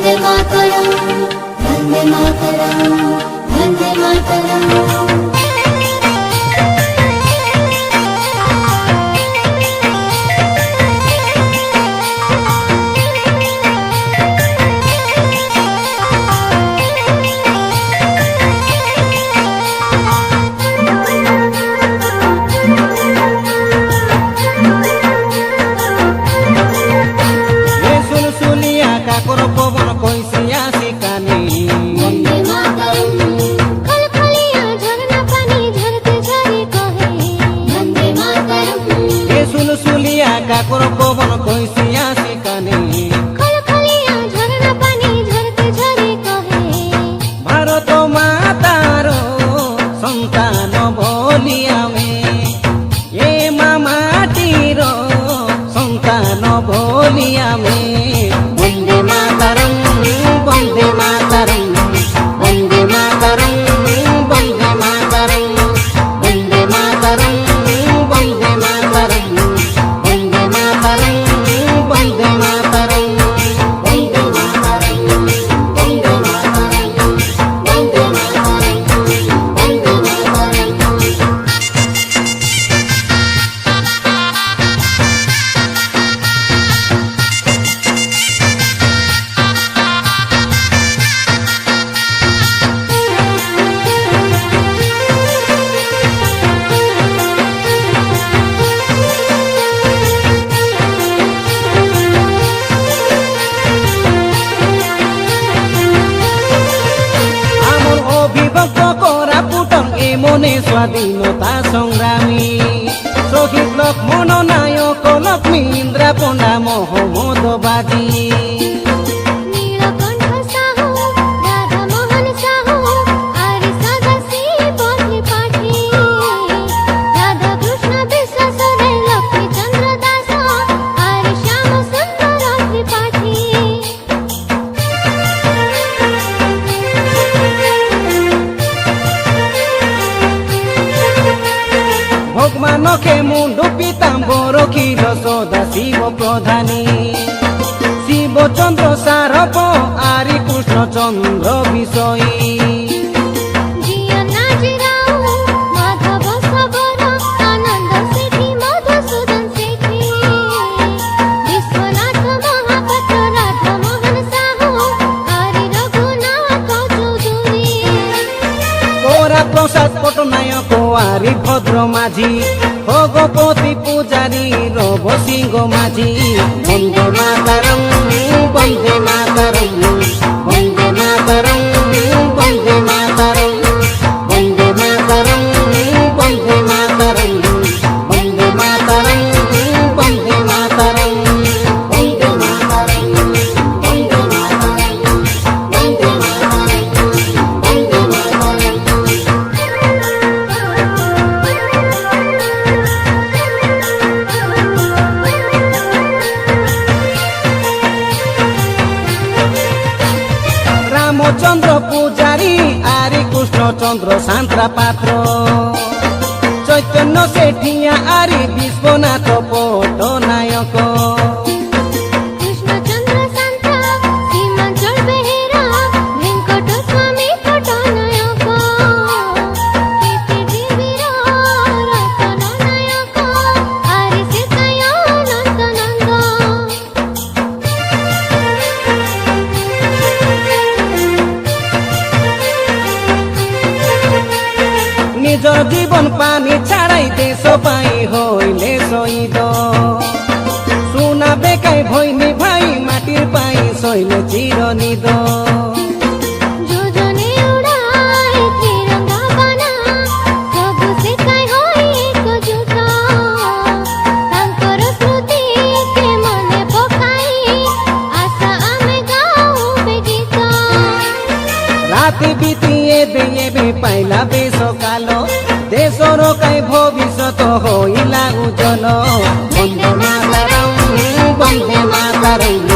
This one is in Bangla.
वन्दे मातरम् वन्दे मातरम् वन्दे मातरम्। কাকর পবন কইসিয়া শিকানে খলখলিয়া ঝরনা পানি ঝরতে ঝরে কহে ভারত মাতার সন্তান বলি আমি এ মামাটির সন্তান বলি আমি বন্দে মাতরম বন্দে মাতরম বন্দে মাতরম বন্দে মাতরম বন্দে মাতরম বন্দে মাতরম মনে স্বাধীনতা সংগ্রামী শহীদ লক্ষ্মণ নায়ক লক্ষ্মী ইন্দ্রা পণ্ডা মোহাম্মদ বাজি নীলকণ্ঠ সাহু রাধা মোহন সাহু আর সাদা বন্ধে পাঠি রাধা কৃষ্ণ বিশ্বাস রে লক্ষ্মী চন্দ্র দাস আর শ্যাম সুন্দর ত্রিপাঠী ভগবানকে মুন্ডু পিতাম্বর খিল সদা শিব প্রধানী শিবচন্দ্র সারপ আরি কৃষ্ণচন্দ্র বিষয়ী জিয়া নাজিরাও মাধব সবর আনন্দ সেঠি মধুসূদন সেঠি বিশ্বনাথ মহাপাত্র রাধা মোহন সাহু হরি রঘুনাথ চৌধুরী তোরা প্রসাদ পটনায়ক আরি ভদ্র মাঝি ভগবতী পূজারী রব সিংহ মাঝি বন্দে মাতরম বন্দে মাতরম বন্দে মাতরম বন্দে মাতরম বন্দে মাতরম বন্দে মাতরম বন্দে মাতরম বন্দে মাতরম বন্দে মাতরম বন্দে মাতরম বন্দে রামচন্দ্র পূজারী আরি কৃষ্ণচন্দ্র সান্ত্রা পাত্র চৈতন্য সেঠিয়া আরি বিশ্বনাথ পটনায়ক কৃষ্ণচন্দ্র সান্তা সীমাঞ্চল বেহেরা ভেঙ্কট স্বামী পটনায়ক কীর্তিজীবীর রতন নায়ক হরি সীতায় অনন্ত নন্দ নিজর জীবন পানি ছাড়াই দেশ পাই হইলে শহীদ সোনা বেকাই ভৈনি ভাই মাটির পাই শৈলে চিরনিদ যোজনে উড়ায় ত্রিরঙ্গা বানা প্রভু সেকাই হয় একজুট তাঙ্কর স্মৃতিকে মনে পকাই আশা আমি গাউবে গীত রাতি বিতিয়ে দেবে পাইলা বেশ কালো দেশর কাই ভবিষ্যৎ হইলা উজ্জ্বল বন্দে মাতরম বন্দে মাতরম